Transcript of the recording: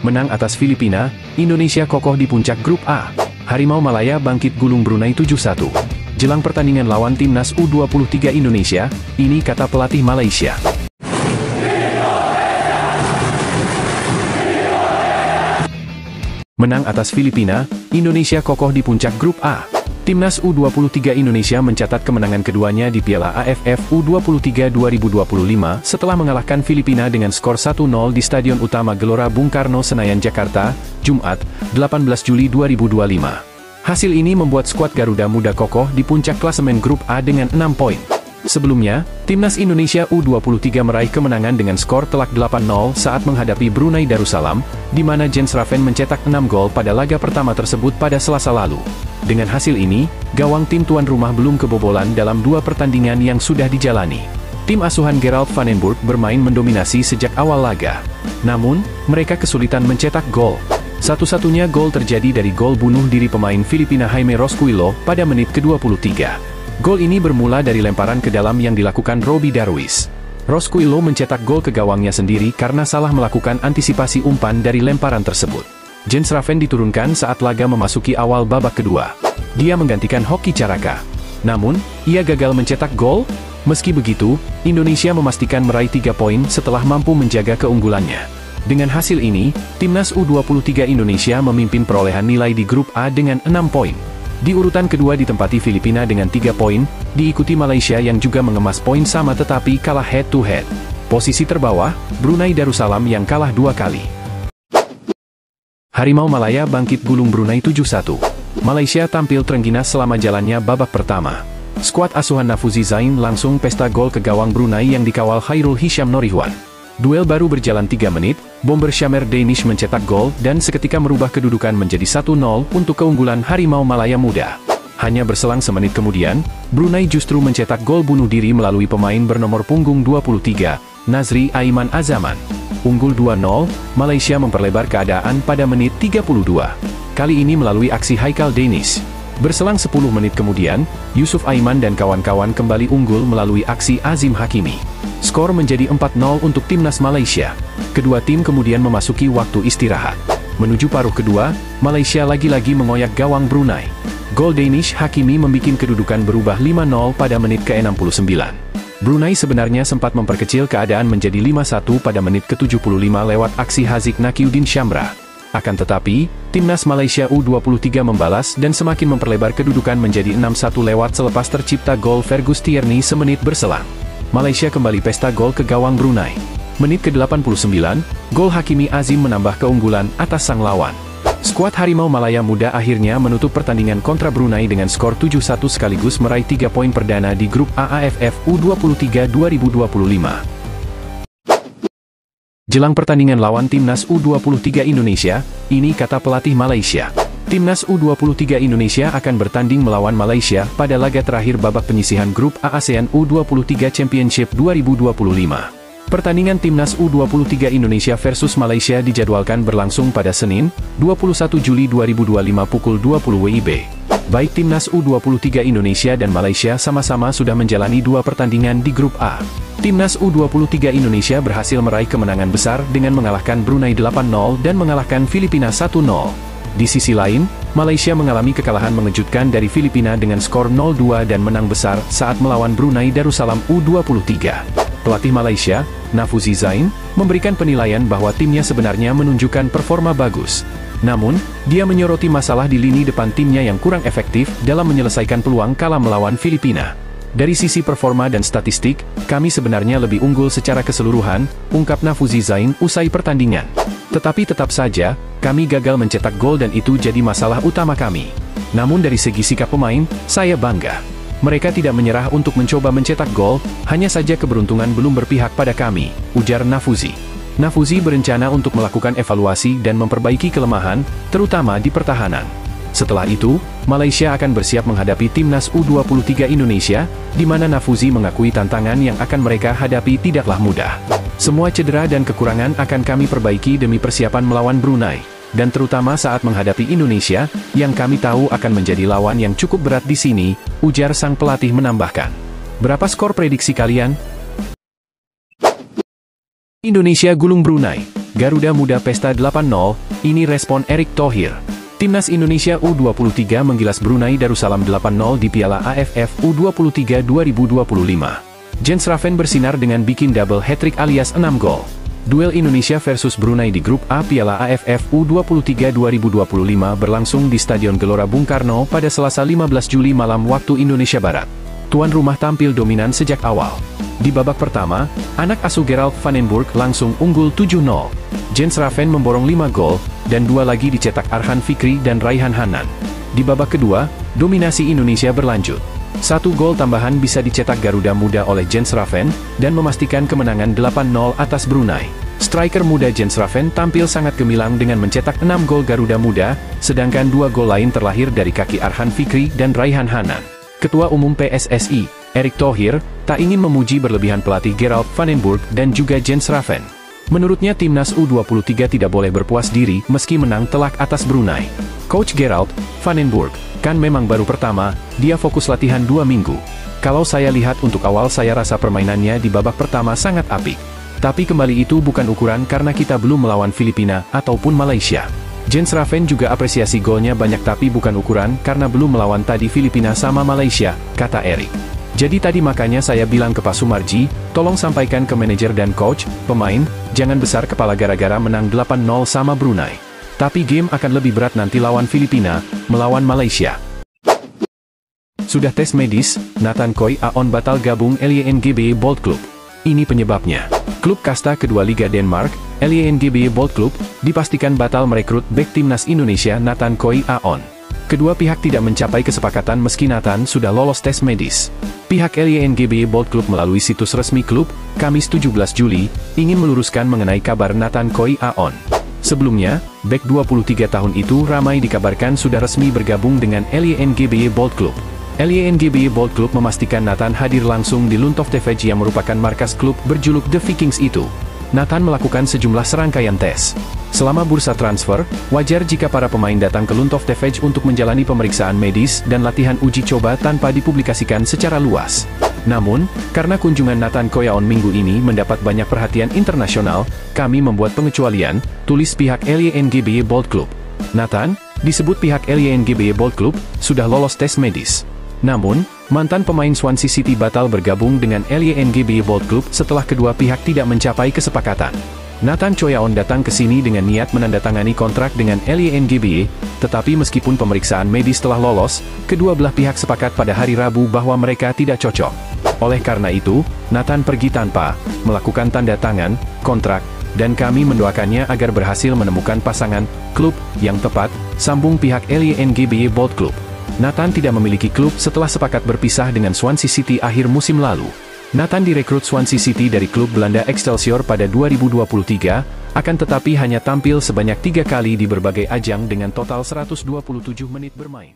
Menang atas Filipina, Indonesia kokoh di puncak grup A. Harimau Malaya bangkit gulung Brunei 7-1. Jelang pertandingan lawan timnas U23 Indonesia, ini kata pelatih Malaysia. Menang atas Filipina, Indonesia kokoh di puncak grup A. Timnas U23 Indonesia mencatat kemenangan keduanya di Piala AFF U23 2025 setelah mengalahkan Filipina dengan skor 1-0 di Stadion Utama Gelora Bung Karno, Senayan, Jakarta, Jumat, 18 Juli 2025. Hasil ini membuat skuad Garuda Muda kokoh di puncak klasemen grup A dengan 6 poin. Sebelumnya, Timnas Indonesia U23 meraih kemenangan dengan skor telak 8-0 saat menghadapi Brunei Darussalam, di mana Jens Raven mencetak 6 gol pada laga pertama tersebut pada Selasa lalu. Dengan hasil ini, gawang tim tuan rumah belum kebobolan dalam 2 pertandingan yang sudah dijalani. Tim asuhan Gerald Vandenburg bermain mendominasi sejak awal laga. Namun, mereka kesulitan mencetak gol. Satu-satunya gol terjadi dari gol bunuh diri pemain Filipina Jaime Rosquillo pada menit ke-23. Gol ini bermula dari lemparan ke dalam yang dilakukan Robbie Darwish. Rosquillo mencetak gol ke gawangnya sendiri karena salah melakukan antisipasi umpan dari lemparan tersebut. Jens Raven diturunkan saat laga memasuki awal babak kedua. Dia menggantikan Hoki Caraka. Namun, ia gagal mencetak gol. Meski begitu, Indonesia memastikan meraih 3 poin setelah mampu menjaga keunggulannya. Dengan hasil ini, Timnas U23 Indonesia memimpin perolehan nilai di grup A dengan 6 poin. Di urutan kedua ditempati Filipina dengan 3 poin, diikuti Malaysia yang juga mengemas poin sama tetapi kalah head-to-head. Posisi terbawah, Brunei Darussalam yang kalah 2 kali. Harimau Malaya bangkit gulung Brunei 7-1. Malaysia tampil terengginas selama jalannya babak pertama. Skuad asuhan Nafuzi Zain langsung pesta gol ke gawang Brunei yang dikawal Khairul Hisham Norihwan. Duel baru berjalan 3 menit, bomber Shamer Danish mencetak gol dan seketika merubah kedudukan menjadi 1-0 untuk keunggulan Harimau Malaya Muda. Hanya berselang semenit kemudian, Brunei justru mencetak gol bunuh diri melalui pemain bernomor punggung 23, Nazri Aiman Azaman. Unggul 2-0, Malaysia memperlebar keadaan pada menit 32. Kali ini melalui aksi Haikal Danish. Berselang 10 menit kemudian, Yusuf Aiman dan kawan-kawan kembali unggul melalui aksi Azim Hakimi. Skor menjadi 4-0 untuk timnas Malaysia. Kedua tim kemudian memasuki waktu istirahat. Menuju paruh kedua, Malaysia lagi-lagi mengoyak gawang Brunei. Gol Danish Hakimi membuat kedudukan berubah 5-0 pada menit ke-69. Brunei sebenarnya sempat memperkecil keadaan menjadi 5-1 pada menit ke-75 lewat aksi Haziq Nakiuddin Syamra. Akan tetapi, timnas Malaysia U23 membalas dan semakin memperlebar kedudukan menjadi 6-1 lewat selepas tercipta gol Fergus Tierney semenit berselang. Malaysia kembali pesta gol ke gawang Brunei. Menit ke-89, gol Hakimi Azim menambah keunggulan atas sang lawan. Skuad Harimau Malaya Muda akhirnya menutup pertandingan kontra Brunei dengan skor 7-1 sekaligus meraih 3 poin perdana di grup AFF U23 2025. Jelang pertandingan lawan timnas U23 Indonesia, ini kata pelatih Malaysia. Timnas U23 Indonesia akan bertanding melawan Malaysia pada laga terakhir babak penyisihan grup A ASEAN U23 Championship 2025. Pertandingan timnas U23 Indonesia versus Malaysia dijadwalkan berlangsung pada Senin, 21 Juli 2025 pukul 20 WIB. Baik timnas U23 Indonesia dan Malaysia sama-sama sudah menjalani 2 pertandingan di grup A. Timnas U23 Indonesia berhasil meraih kemenangan besar dengan mengalahkan Brunei 8-0 dan mengalahkan Filipina 1-0. Di sisi lain, Malaysia mengalami kekalahan mengejutkan dari Filipina dengan skor 0-2 dan menang besar saat melawan Brunei Darussalam U23. Pelatih Malaysia, Nafuzi Zain, memberikan penilaian bahwa timnya sebenarnya menunjukkan performa bagus. Namun, dia menyoroti masalah di lini depan timnya yang kurang efektif dalam menyelesaikan peluang kala melawan Filipina. Dari sisi performa dan statistik, kami sebenarnya lebih unggul secara keseluruhan, ungkap Nafuzi Zain usai pertandingan. Tetapi tetap saja, kami gagal mencetak gol dan itu jadi masalah utama kami. Namun dari segi sikap pemain, saya bangga. Mereka tidak menyerah untuk mencoba mencetak gol, hanya saja keberuntungan belum berpihak pada kami, ujar Nafuzi. Nafuzi berencana untuk melakukan evaluasi dan memperbaiki kelemahan, terutama di pertahanan. Setelah itu, Malaysia akan bersiap menghadapi timnas U23 Indonesia, di mana Nafuzi mengakui tantangan yang akan mereka hadapi tidaklah mudah. Semua cedera dan kekurangan akan kami perbaiki demi persiapan melawan Brunei, dan terutama saat menghadapi Indonesia, yang kami tahu akan menjadi lawan yang cukup berat di sini, ujar sang pelatih menambahkan. Berapa skor prediksi kalian? Indonesia gulung Brunei. Garuda Muda Pesta 8-0, ini respon Erick Thohir. Timnas Indonesia U23 menggilas Brunei Darussalam 8-0 di Piala AFF U23 2025. Jens Raven bersinar dengan bikin double hat-trick alias 6 gol. Duel Indonesia versus Brunei di grup A Piala AFF U23 2025 berlangsung di Stadion Gelora Bung Karno pada Selasa 15 Juli malam waktu Indonesia Barat. Tuan rumah tampil dominan sejak awal. Di babak pertama, anak asuh Gerald van den Burg langsung unggul 7-0. Jens Raven memborong 5 gol, dan 2 lagi dicetak Arhan Fikri dan Raihan Hanan. Di babak kedua, dominasi Indonesia berlanjut. 1 gol tambahan bisa dicetak Garuda Muda oleh Jens Raven, dan memastikan kemenangan 8-0 atas Brunei. Striker muda Jens Raven tampil sangat gemilang dengan mencetak 6 gol Garuda Muda, sedangkan 2 gol lain terlahir dari kaki Arhan Fikri dan Raihan Hanan. Ketua Umum PSSI, Erick Thohir, tak ingin memuji berlebihan pelatih Gerald van den Burg dan juga Jens Raven. Menurutnya timnas U23 tidak boleh berpuas diri meski menang telak atas Brunei. Coach Gerald van den Burg, kan memang baru pertama, dia fokus latihan 2 minggu. Kalau saya lihat untuk awal saya rasa permainannya di babak pertama sangat apik. Tapi kembali itu bukan ukuran karena kita belum melawan Filipina ataupun Malaysia. Jens Raven juga apresiasi golnya banyak tapi bukan ukuran karena belum melawan tadi Filipina sama Malaysia, kata Erick. Jadi tadi makanya saya bilang ke Pak Sumarji, tolong sampaikan ke manajer dan coach, pemain, jangan besar kepala gara-gara menang 8-0 sama Brunei. Tapi game akan lebih berat nanti lawan Filipina, melawan Malaysia. Sudah tes medis, Nathan Koi Aon batal gabung LYNGB Bold Club. Ini penyebabnya. Klub kasta kedua Liga Denmark, LYNGB Bold Club, dipastikan batal merekrut bek timnas Indonesia Nathan Koi Aon. Kedua pihak tidak mencapai kesepakatan meski Nathan sudah lolos tes medis. Pihak LYNGB Bold Club melalui situs resmi klub, Kamis 17 Juli, ingin meluruskan mengenai kabar Nathan Koi Aon. Sebelumnya, bek 23 tahun itu ramai dikabarkan sudah resmi bergabung dengan LYNGB Bold Club. LYNGB Bold Club memastikan Nathan hadir langsung di Lundtofteveje yang merupakan markas klub berjuluk The Vikings itu. Nathan melakukan sejumlah serangkaian tes. Selama bursa transfer, wajar jika para pemain datang ke Lundtofteveje untuk menjalani pemeriksaan medis dan latihan uji coba tanpa dipublikasikan secara luas. Namun, karena kunjungan Nathan Koi Aon minggu ini mendapat banyak perhatian internasional, kami membuat pengecualian, tulis pihak LYNGB Bold Club. Nathan, disebut pihak LYNGB Bold Club, sudah lolos tes medis. Namun, mantan pemain Swansea City batal bergabung dengan LYNGB Bold Club setelah kedua pihak tidak mencapai kesepakatan. Nathan Koi Aon datang ke sini dengan niat menandatangani kontrak dengan LYNGB, tetapi meskipun pemeriksaan medis telah lolos, kedua belah pihak sepakat pada hari Rabu bahwa mereka tidak cocok. Oleh karena itu, Nathan pergi tanpa melakukan tanda tangan kontrak, dan kami mendoakannya agar berhasil menemukan pasangan klub yang tepat, sambung pihak LYNGB Bold Club. Nathan tidak memiliki klub setelah sepakat berpisah dengan Swansea City akhir musim lalu. Nathan direkrut Swansea City dari klub Belanda Excelsior pada 2023, akan tetapi hanya tampil sebanyak 3 kali di berbagai ajang dengan total 127 menit bermain.